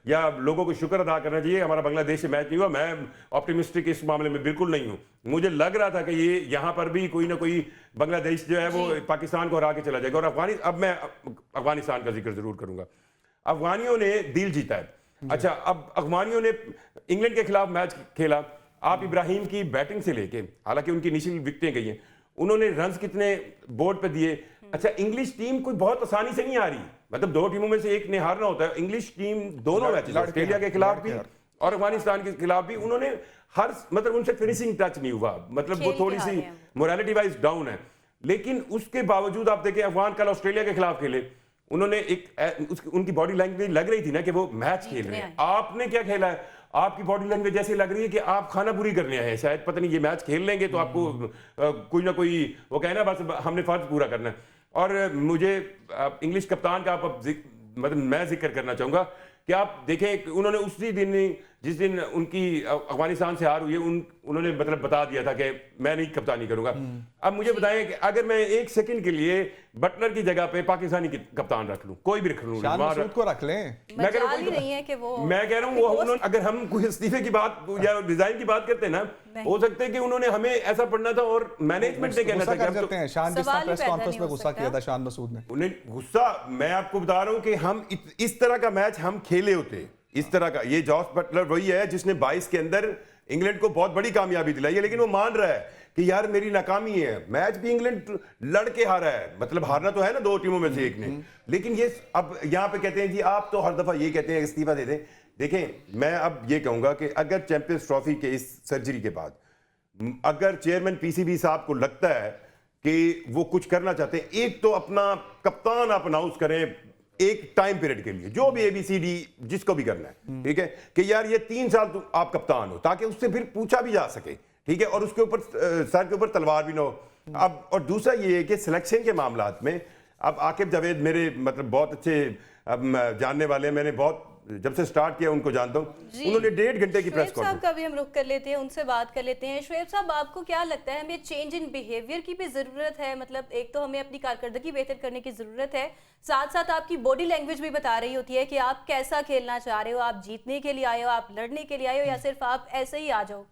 [SPEAKER 5] या लोगों को शुक्र अदा करना चाहिए, हमारा बांग्लादेश से मैच नहीं हुआ। मैं ऑप्टिमिस्टिक इस मामले में बिल्कुल नहीं हूं। मुझे लग रहा था कि ये यहाँ पर भी कोई ना कोई बांग्लादेश जो है वो पाकिस्तान को हरा के चला जाएगा। और अब मैं अफगानिस्तान का जिक्र जरूर करूंगा। अफगानियों ने दिल जीता है। अच्छा, अब अफगानियों ने इंग्लैंड के खिलाफ मैच खेला, आप इब्राहिम की बैटिंग से लेके, हालांकि उनकी इनिशियल विकेटें गई हैं, उन्होंने रन्स कितने बोर्ड पे दिए। अच्छा, इंग्लिश टीम कोई बहुत आसानी से नहीं आ रही, मतलब 2 टीमों में से एक ने हारना होता है। इंग्लिश टीम दोनों मैचेस, ऑस्ट्रेलिया के खिलाफ भी और अफगानिस्तान के खिलाफ भी, उन्होंने हर मतलब उनसे फिनिशिंग टच नहीं हुआ, मतलब वो थोड़ी सी मोरालिटी वाइज डाउन है। लेकिन उसके बावजूद आप देखें, अफगान कल ऑस्ट्रेलिया के खिलाफ खेले, उन्होंने उनकी बॉडी लैंग्वेज लग रही थी ना कि वो मैच खेल रहे हैं। आपने क्या खेला है, आपकी बॉडी लैंग्वेज ऐसी लग रही है कि आप खाना पूरी करने आए हैं, शायद पता नहीं ये मैच खेल लेंगे तो आपको कोई ना कोई वो कहना बस हमने फर्ज पूरा करना है। और मुझे इंग्लिश कप्तान का मतलब मैं जिक्र करना चाहूंगा कि आप देखें उन्होंने उसी दिन जिस दिन उनकी अफगानिस्तान से हार हुई है उन्होंने मतलब बता दिया था कि मैं नहीं कप्तानी करूंगा। अब मुझे बताएं कि अगर मैं 1 सेकंड के लिए बटलर की जगह पे पाकिस्तानी कप्तान रख लूं, कोई भी रख लूं,
[SPEAKER 1] शान मसूद को रख लें।
[SPEAKER 2] मैं कह रहा हूं
[SPEAKER 5] वो अगर हम कोई इस्तीफे की बात या रिजाइन की बात करते हैं ना, हो सकता है कि उन्होंने हमें ऐसा पढ़ना था और मैनेजमेंट ने कहना था कि
[SPEAKER 1] करते हैं। शान जिस तरह प्रेस कॉन्फ्रेंस में गुस्सा किया था शान मसूद ने,
[SPEAKER 5] उन्हें गुस्सा, मैं आपको बता रहा हूं कि हम इस तरह का मैच हम खेले होते, इस तरह का। ये जॉस बटलर वही है जिसने 22 के अंदर इंग्लैंड को बहुत बड़ी कामयाबी दिलाई है, लेकिन वो मान रहा है कि यार मेरी नाकामी है। मैच भी इंग्लैंड लड़ के हारा है, मतलब हारना तो है ना 2 टीमों में से एक ने, लेकिन ये अब यहाँ पे कहते हैं जी आप तो हर दफा ये कहते हैं इस्तीफा दे दें। देखें, मैं अब ये कहूंगा कि अगर चैंपियंस ट्रॉफी के इस सर्जरी के बाद अगर चेयरमैन पीसीबी साहब को लगता है कि वो कुछ करना चाहते हैं, एक तो अपना कप्तान आप अनाउंस करें एक टाइम पीरियड के लिए, जो भी ABCD जिसको भी करना है, ठीक है, कि यार ये 3 साल आप कप्तान हो, ताकि उससे फिर पूछा भी जा सके, ठीक है, और उसके ऊपर सर के ऊपर तलवार भी ना हो। अब और दूसरा ये है कि सिलेक्शन के मामलात में अब आकिब जावेद मेरे मतलब बहुत अच्छे जानने वाले हैं, मैंने बहुत जब से स्टार्ट किया उनको जानता हूं, उन्होंने 1.5 घंटे की प्रेस
[SPEAKER 2] कॉन्फ्रेंस का भी हम रुख कर लेते हैं, उनसे बात कर लेते हैं। शुएब साहब, आपको क्या लगता है हमें चेंज इन बिहेवियर की भी जरूरत है? मतलब एक तो हमें अपनी कारकर्दगी बेहतर करने की जरूरत है, साथ साथ आपकी बॉडी लैंग्वेज भी बता रही होती है कि आप कैसा खेलना चाह रहे हो, आप जीतने के लिए आए हो, आप लड़ने के लिए आए हो, या सिर्फ आप ऐसे ही आ जाओ।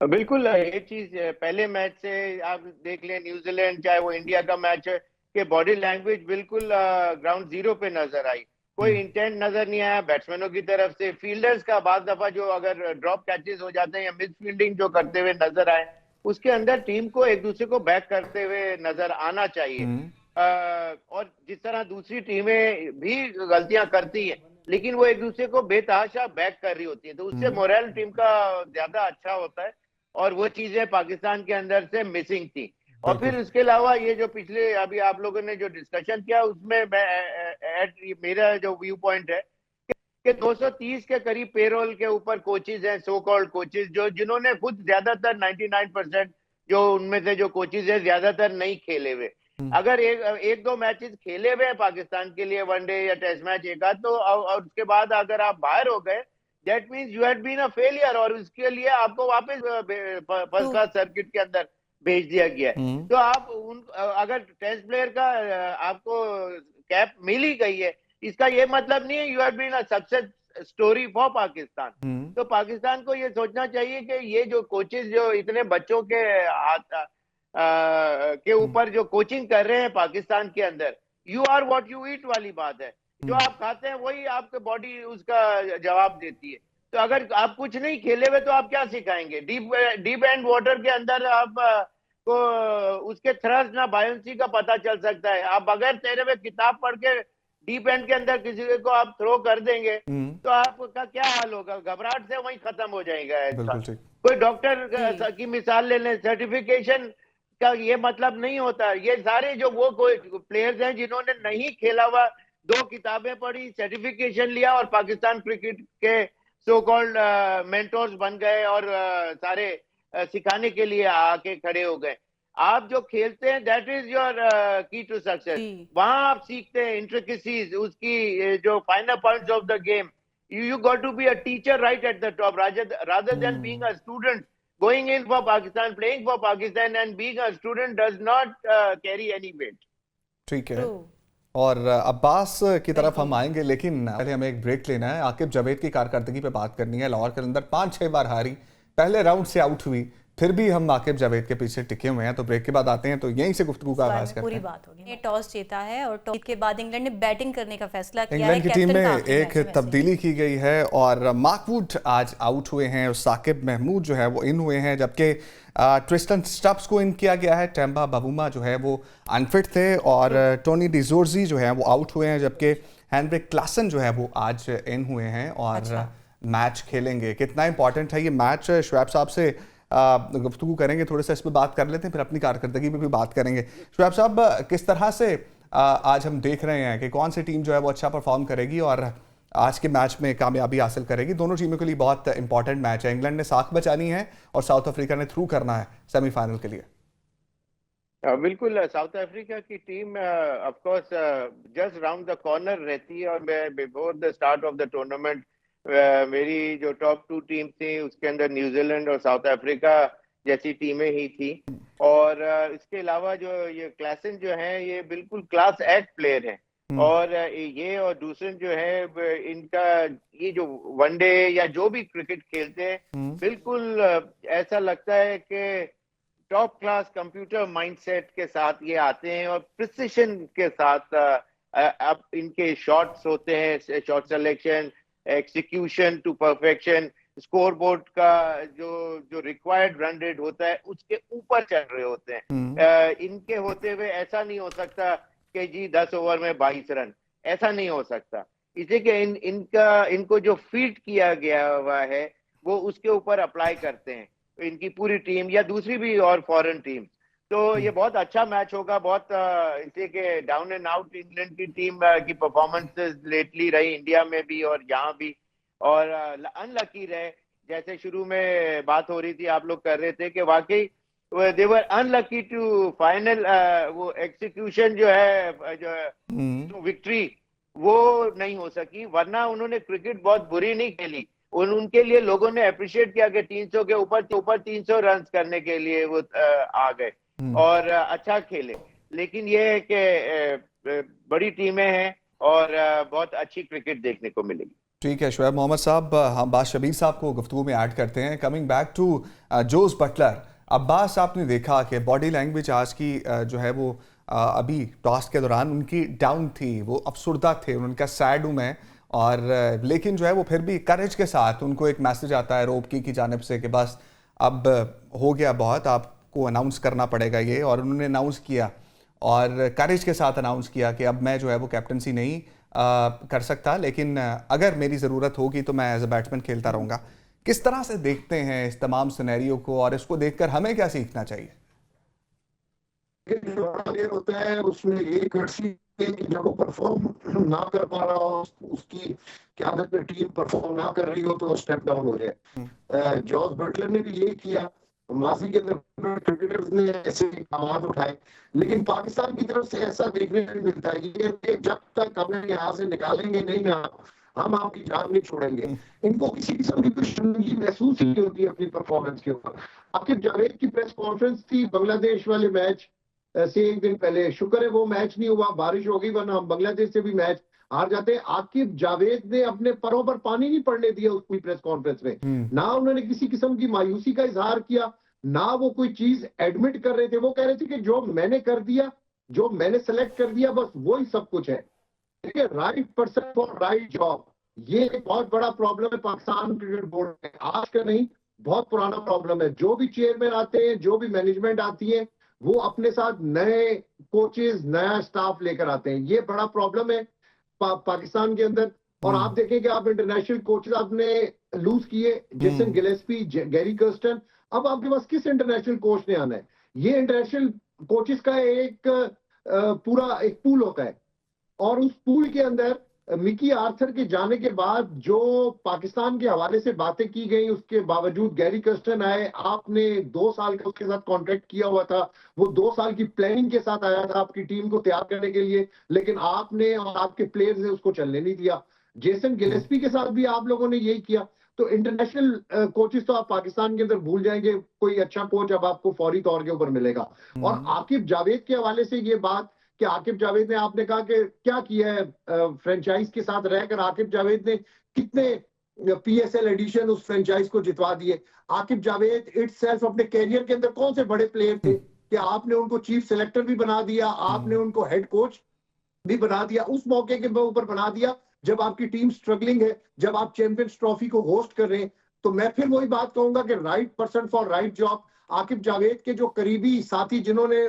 [SPEAKER 3] बिल्कुल, ये चीज पहले मैच से आप देख लें, न्यूजीलैंड चाहे वो इंडिया का मैच है, कि बॉडी लैंग्वेज बिल्कुल ग्राउंड जीरो पे नजर आई, कोई इंटेंट नजर नहीं आया बैट्समैनों की तरफ से। फील्डर्स का बाद दफा जो अगर ड्रॉप कैचेस हो जाते हैं या मिस फील्डिंग जो करते हुए नजर आए, उसके अंदर टीम को एक दूसरे को बैक करते हुए नजर आना चाहिए। और जिस तरह दूसरी टीमें भी गलतियां करती हैं, लेकिन वो एक दूसरे को बेतहाशा बैक कर रही होती है, तो उससे मोरल टीम का ज्यादा अच्छा होता है, और वो चीजें पाकिस्तान के अंदर से मिसिंग थी। और फिर उसके अलावा ये जो पिछले अभी आप लोगों ने जो डिस्कशन किया, उसमें मेरा जो व्यू पॉइंट है कि 230 के करीब पेरोल के ऊपर कोचेज हैं, सो कॉल्ड कोचेज, जो जिन्होंने खुद ज्यादातर 99% जो उनमें से जो कोचेज है ज्यादातर नहीं खेले हुए। अगर एक दो मैचेस खेले हुए हैं पाकिस्तान के लिए, वनडे या टेस्ट मैच एक आध, तो और उसके बाद अगर आप बाहर हो गए, that means you had been a failure, और उसके लिए आपको वापस फर्स्ट क्लास सर्किट के अंदर भेज दिया गया है। तो आप अगर टेस्ट प्लेयर का आपको कैप मिल ही गई है, इसका ये मतलब नहीं है you have been a success story for Pakistan. तो पाकिस्तान को ये सोचना चाहिए कि ये जो कोचेस जो इतने बच्चों के के ऊपर जो कोचिंग कर रहे हैं पाकिस्तान के अंदर, you are what you eat वाली बात है। जो आप खाते हैं वही आपके बॉडी उसका जवाब देती है। तो अगर आप कुछ नहीं खेले हुए तो आप क्या सिखाएंगे? डीप एंड वाटर के अंदर आप को उसके थ्रस्ट ना बायोंसी का पता चल सकता है। आप बगैर तैरे हुए किताब पढ़ के डीप एंड के अंदर किसी को आप थ्रो कर देंगे तो आपका क्या हाल होगा? घबराहट से वहीं खत्म हो जाएगा
[SPEAKER 1] बिल्कुल ठीक।
[SPEAKER 3] कोई डॉक्टर की मिसाल ले लें, सर्टिफिकेशन का ये मतलब नहीं होता। ये सारे जो वो कोई प्लेयर्स हैं जिन्होंने नहीं खेला हुआ, 2 किताबें पढ़ी, सर्टिफिकेशन लिया और पाकिस्तान क्रिकेट के सो कॉल्ड मेंटोर्स बन गए और सारे सिखाने के लिए आके खड़े हो गए। आप जो खेलते हैं दैट इज योर की टू सक्सेस। वहां आप सीखते हैं इंट्रिकेसीज, उसकी जो final points of the game. You got to be a teacher right at the top rather than being a student. Going in for Pakistan, playing for Pakistan and being a student does not carry any weight.
[SPEAKER 1] ठीक है। और अब्बास की तरफ हम आएंगे, लेकिन पहले हमें एक ब्रेक लेना है। आकिब जावेद की कारकर्दगी पे बात करनी है। लाहौर के अंदर 5-6 बार हारी, पहले राउंड से आउट हुई, फिर भी हम आकिब जावेद के पीछे टिके हुए हैं। तो ब्रेक के बाद आते हैं, तो यहीं से गुफ्तगू का आगाज करते हैं।
[SPEAKER 2] पूरी बात होगी। ये टॉस जीता है और टॉस के बाद इंग्लैंड ने बैटिंग करने का फैसला किया है।
[SPEAKER 1] इंग्लैंड की टीम में एक तब्दीली की गई है और मार्क वुड आज आउट हुए हैं और साकिब महमूद जो है वो इन हुए हैं, जबकि ट्रिस्टन स्टब्स को इन किया गया है। टेम्बा बाबूमा जो है वो अनफिट थे और टोनी डिजोर्जी जो है वो आउट हुए हैं, जबकि हेनरिक क्लासन जो है वो आज इन हुए हैं और मैच खेलेंगे। कितना इंपॉर्टेंट है ये मैच, शुएब साहब से गुफ्तगू करेंगे, थोड़ा सा इस पर बात कर लेते हैं, फिर अपनी कारकर्दगी पे भी बात करेंगे। शुएब साहब, किस तरह से आज हम देख रहे हैं कि कौन सी टीम जो है वो अच्छा परफॉर्म करेगी और आज के मैच में कामयाबी हासिल करेगी? दोनों टीमों के लिए बहुत इंपॉर्टेंट मैच है। इंग्लैंड ने साख बचानी है और साउथ अफ्रीका ने थ्रू करना है सेमीफाइनल के लिए।
[SPEAKER 3] बिल्कुल, साउथ अफ्रीका की team of course just round the corner रहती है और before the start of the tournament मेरी जो टॉप 2 टीम थी उसके अंदर न्यूजीलैंड और साउथ अफ्रीका जैसी टीमें ही थी। और इसके अलावा जो ये क्लासन जो है ये बिल्कुल क्लास एक्ट प्लेयर हैं और ये और दूसरे जो है इनका ये जो वनडे या जो भी क्रिकेट खेलते हैं बिल्कुल ऐसा लगता है कि टॉप क्लास कंप्यूटर माइंडसेट के साथ ये आते हैं और प्रिसिशन के साथ अब इनके शॉट्स होते हैं, shot selection, execution to perfection, scoreboard का जो रिक्वायर्ड रन रेट होता है उसके ऊपर चल रहे होते हैं। इनके होते हुए ऐसा नहीं हो सकता कि जी 10 ओवर में 22 रन, ऐसा नहीं हो सकता। इसे कि इनको जो फीड किया गया हुआ है वो उसके ऊपर अप्लाई करते हैं इनकी पूरी टीम या दूसरी भी और फॉरेन टीम। तो ये बहुत अच्छा मैच होगा। बहुत इसे के डाउन एंड आउट इंग्लैंड की टीम की परफॉर्मेंसेस लेटली रही इंडिया में भी और यहाँ भी, और अनलकी रहे। जैसे शुरू में बात हो रही थी, आप लोग कर रहे थे कि वाकई दे वर अनलकी टू फाइनल, वो एग्जीक्यूशन जो है जो विक्ट्री वो नहीं हो सकी, वरना उन्होंने क्रिकेट बहुत बुरी नहीं खेली। उनके लिए लोगों ने अप्रिशिएट किया कि 300 के ऊपर 300 रन करने के लिए वो आ गए और अच्छा खेले। लेकिन ये है कि बड़ी टीमें हैं और बहुत अच्छी क्रिकेट देखने को मिलेगी।
[SPEAKER 1] ठीक है शुएब मोहम्मद साहब, हम बात शबीर साहब को गुफ्तगू में ऐड करते हैं। Coming back to Jos Buttler, Abbas आपने देखा कि बॉडी लैंग्वेज आज की जो है वो अभी टॉस के दौरान उनकी डाउन थी, वो अफसुर्दा थे, उनका सैड हूँ मैं, और लेकिन जो है वो फिर भी करेज के साथ उनको एक मैसेज आता है रोब की जानिब से कि बस अब हो गया बहुत, आपको अनाउंस करना पड़ेगा ये, और उन्होंने अनाउंस किया और करेज के साथ अनाउंस किया कि अब मैं जो है वो कैप्टनसी नहीं कर सकता, लेकिन अगर मेरी ज़रूरत होगी तो मैं एज अ बैट्समैन खेलता रहूँगा। किस तरह से देखते हैं इस तमाम सिनेरियो को और इसको देखकर हमें क्या सीखना चाहिए?
[SPEAKER 4] होता है उसमें ये कर्सी जब वो परफॉर्म ना कर पा रहा हो, उसकी क़यादत में टीम परफॉर्म ना कर रही हो तो स्टेप डाउन हो जाए। जॉस बटलर ने भी ये किया, माजी के अंदर क्रिकेटर्स ने ऐसे काम उठाए, लेकिन पाकिस्तान की तरफ से ऐसा देखने को मिलता है कि जब तक हमें यहाँ से निकालेंगे नहीं ना, हम आपकी जान नहीं छोड़ेंगे। इनको किसी किस्म की कोई शर्मिंदगी महसूस ही नहीं होती अपनी परफॉर्मेंस के ऊपर। आकिब जावेद की प्रेस कॉन्फ्रेंस थी बांग्लादेश वाले मैच से एक दिन पहले, शुक्र है वो मैच नहीं हुआ, बारिश हो गई, वरना हम बांग्लादेश से भी मैच हार जाते। आकिब जावेद ने अपने परों पर पानी नहीं पड़ने दिया उसकी प्रेस कॉन्फ्रेंस में, ना उन्होंने किसी किस्म की मायूसी का इजहार किया, ना वो कोई चीज एडमिट कर रहे थे। वो कह रहे थे कि जो मैंने कर दिया, जो मैंने सेलेक्ट कर दिया, बस वही सब कुछ है। ठीक है, right person for right job, ये एक बहुत बड़ा प्रॉब्लम है पाकिस्तान क्रिकेट बोर्ड में। आज का नहीं, बहुत पुराना प्रॉब्लम है। जो भी चेयरमैन आते हैं, जो भी मैनेजमेंट आती है, वो अपने साथ नए कोचेस, नया स्टाफ लेकर आते हैं। ये बड़ा प्रॉब्लम है पाकिस्तान के अंदर। और आप देखें कि आप इंटरनेशनल कोचेस आपने लूज किए, जेसन गिलेस्पी, गैरी कर्स्टन। अब आपके पास किस इंटरनेशनल कोच ने आना है? ये इंटरनेशनल कोचेस का एक पूरा एक पूल होता है, और उस पूल के अंदर मिकी आर्थर के जाने के बाद जो पाकिस्तान के हवाले से बातें की गई, उसके बावजूद गैरी कर्स्टन आए। आपने 2 साल का उसके साथ कॉन्ट्रैक्ट किया हुआ था, वो 2 साल की प्लानिंग के साथ आया था आपकी टीम को तैयार करने के लिए, लेकिन आपने और आपके प्लेयर्स ने उसको चलने नहीं दिया। जेसन गिलेस्पी के साथ भी आप लोगों ने यही किया। तो इंटरनेशनल कोचेस तो आप पाकिस्तान के अंदर भूल जाएंगे, कोई अच्छा कोच अब आपको फौरी तौर के ऊपर मिलेगा। और आकिब जावेद के हवाले से ये बात कि आकिब जावेद ने, आपने कहा कि क्या किया है फ्रेंचाइज के साथ रहकर, आकिब जावेद ने कितने PSL एडिशन उस फ्रेंचाइज को जितवा दिए। आकिब जावेद इटसेल्फ अपने कैरियर के अंदर कौन से बड़े प्लेयर थे कि आपने उनको चीफ सेलेक्टर भी बना दिया, आपने उनको हेड कोच भी बना दिया, उस मौके के ऊपर बना दिया जब आपकी टीम स्ट्रगलिंग है, जब आप चैंपियंस ट्रॉफी को होस्ट कर रहे हैं। तो मैं फिर वही बात कहूंगा कि right person for right job. Aqib Javed के जो करीबी साथी जिन्होंने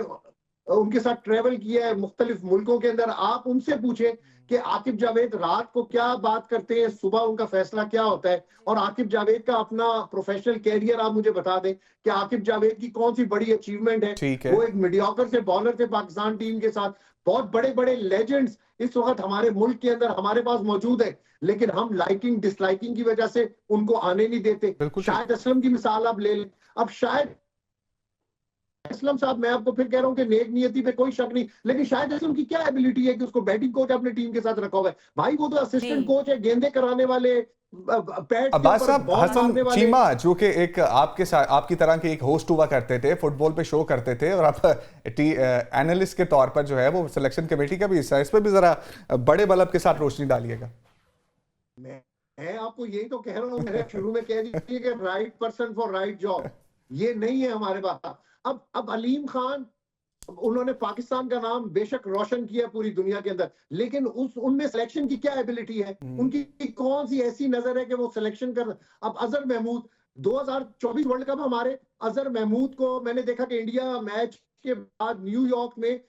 [SPEAKER 4] उनके साथ ट्रेवल किया है मुख्तलिफ मुल्कों के अंदर, आप उनसे पूछें कि आकिब जावेद रात को क्या बात करते हैं, सुबह उनका फैसला क्या होता है। और आकिब जावेद का अपना प्रोफेशनल कैरियर आप मुझे बता दें कि आकिब जावेद की कौन सी बड़ी अचीवमेंट है। वो एक मीडियोकर से बॉलर थे पाकिस्तान टीम के साथ। बहुत बड़े बड़े लेजेंड्स इस वक्त हमारे मुल्क के अंदर हमारे पास मौजूद है, लेकिन हम लाइकिंग डिसलाइकिंग की वजह से उनको आने नहीं देते। शाहिद असलम की मिसाल आप ले लें। अब शाहिद असलम साहब, मैं आपको फिर कह रहा हूं कि नेक नियति पे कोई शक नहीं, लेकिन शाहिद असलम की क्या एबिलिटी है कि उसको बैटिंग कोच अपने टीम के साथ रखा हुआ है? भाई वो तो असिस्टेंट कोच है, गेंदें कराने वाले,
[SPEAKER 1] अब्बास साहब, हसन चीमा जो कि एक आपके साथ आपकी तरह के एक होस्ट हुआ करते थे, फुटबॉल पे शो करते थे, और आप एनालिस्ट के तौर पर जो है वो सिलेक्शन कमेटी का भी हिस्सा है, इस पर भी जरा बड़े बल्ब के साथ रोशनी डालिएगा।
[SPEAKER 4] मैं आपको यही तो कह रहा हूँ, मैंने शुरू में कह दिया कि right person for right job ये नहीं है हमारे पास। अब अलीम खान, उन्होंने पाकिस्तान का नाम बेशक रोशन किया पूरी दुनिया के अंदर, लेकिन उनमें सिलेक्शन की क्या एबिलिटी है? उनकी कौन सी ऐसी नजर है कि वो सिलेक्शन कर। अब अजहर महमूद, 2024 वर्ल्ड कप हमारे, अजहर महमूद को मैंने देखा कि इंडिया मैच के बाद न्यूयॉर्क में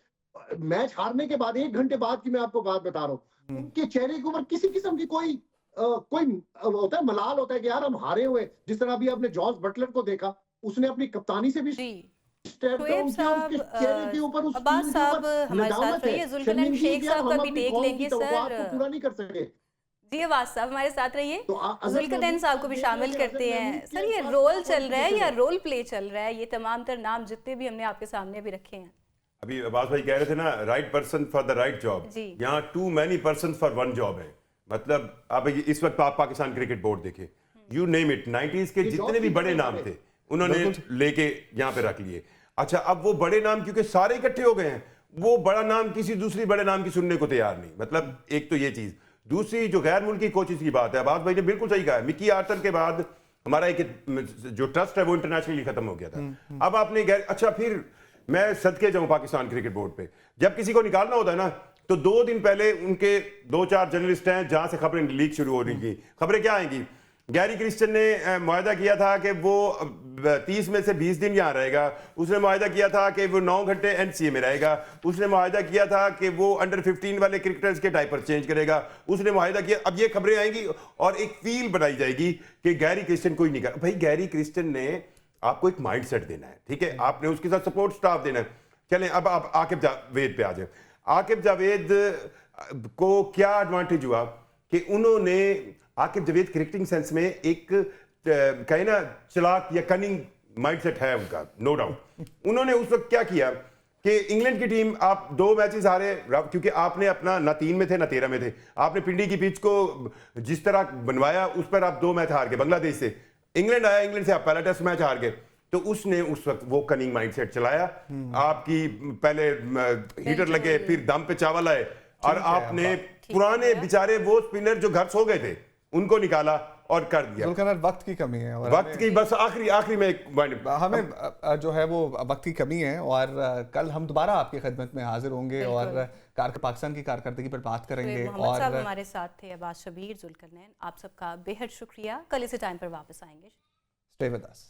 [SPEAKER 4] मैच हारने के बाद 1 घंटे बाद की मैं आपको बात बता रहा हूँ, उनके चेहरे के ऊपर किसी किस्म की कोई होता है, मलाल होता है कि यार हम हारे हुए। जिस तरह अभी आपने जॉर्ज बटलर को देखा, उसने अपनी कप्तानी से भी
[SPEAKER 2] शोएब साहब, अब्बास साहब हमारे साथ रहिए, जुल्करनैन शेख साहब का भी टेक लेंगे सर।
[SPEAKER 4] पूरा नहीं कर सके
[SPEAKER 2] जी, अब्बास साहब हमारे साथ रहिए, जुल्करनैन साहब को भी शामिल करते हैं। सर, ये रोल चल रहा है या रोल प्ले चल रहा है? ये तमाम तर नाम जितने भी हमने आपके सामने भी रखे हैं।
[SPEAKER 5] अभी अब्बास भाई कह रहे थे ना, right person for the right job. यहाँ too many person for one job है। मतलब आप इस वक्त आप पाकिस्तान क्रिकेट बोर्ड देखे, यू नेम इट, 90s के जितने भी बड़े नाम थे उन्होंने लेके यहाँ पे रख लिए। अच्छा, अब वो बड़े नाम क्योंकि सारे इकट्ठे हो गए हैं, वो बड़ा नाम किसी दूसरी बड़े नाम की सुनने को तैयार नहीं। मतलब एक तो ये चीज, दूसरी जो गैर मुल्की कोचेस की बात है, अब्बास भाई ने बिल्कुल सही कहा है। मिकी आर्थर के बाद हमारा एक जो ट्रस्ट है वो इंटरनेशनली खत्म हो गया था। अब आपने अच्छा, फिर मैं सदके जाऊं पाकिस्तान क्रिकेट बोर्ड पे, जब किसी को निकालना होता है ना, तो 2 दिन पहले उनके 2-4 जर्नलिस्ट हैं जहां से खबरें लीक शुरू हो रही थी। खबरें क्या आएंगी? गैरी क्रिस्टन ने मुआहदा किया था कि वो 30 में से 20 दिन यहाँ रहेगा। उसने मुआहदा किया था कि वो 9 घंटे NCA में रहेगा। उसने मुआहदा किया था कि वो अंडर 15 वाले क्रिकेटर्स के डायपर चेंज करेगा। उसने मुआहदा किया। अब ये खबरें आएंगी और एक फील बनाई जाएगी कि गैरी क्रिस्टन कोई नहीं कर। भाई, गैरी क्रिस्टन ने आपको एक माइंड सेट देना है, ठीक है, आपने उसके साथ सपोर्ट स्टाफ देना है। चलें, अब आप आकिब जावेद पे आ जाए। आकिब जावेद को क्या एडवांटेज हुआ कि उन्होंने, आकिब जावेद क्रिकेटिंग सेंस में एक कहे ना चालाक या कनिंग माइंडसेट है उनका, नो डाउट। उन्होंने उस वक्त क्या किया कि इंग्लैंड की टीम, आप 2 मैचेस हारे क्योंकि आपने अपना ना 3 में थे ना 13 में थे। आपने पिंडी की पिच को जिस तरह बनवाया उस पर आप 2 मैच हार गए बांग्लादेश से। इंग्लैंड आया, इंग्लैंड से आप पहला टेस्ट मैच हार गए। तो उसने उस वक्त वो कनिंग माइंडसेट चलाया। आपकी पहले हीटर लगे, फिर दम पे चावल आए, और आपने पुराने बेचारे वो स्पिनर जो घर सो गए थे उनको निकाला और कर दिया।
[SPEAKER 1] जुल्करनैन, वक्त की कमी है और
[SPEAKER 5] वक्त की बस आखिरी में एक
[SPEAKER 1] हमें जो है वो वक्त की कमी है और कल हम दोबारा आपकी खिदमत में हाजिर होंगे और पाकिस्तान की कारकर्दगी पर बात करेंगे।
[SPEAKER 2] मोहम्मद साहब हमारे साथ थे, अब्बास शब्बीर, जुल्करनैन, आप सबका बेहद शुक्रिया। कल इसी टाइम पर वापस आएंगे।
[SPEAKER 1] Stay with us.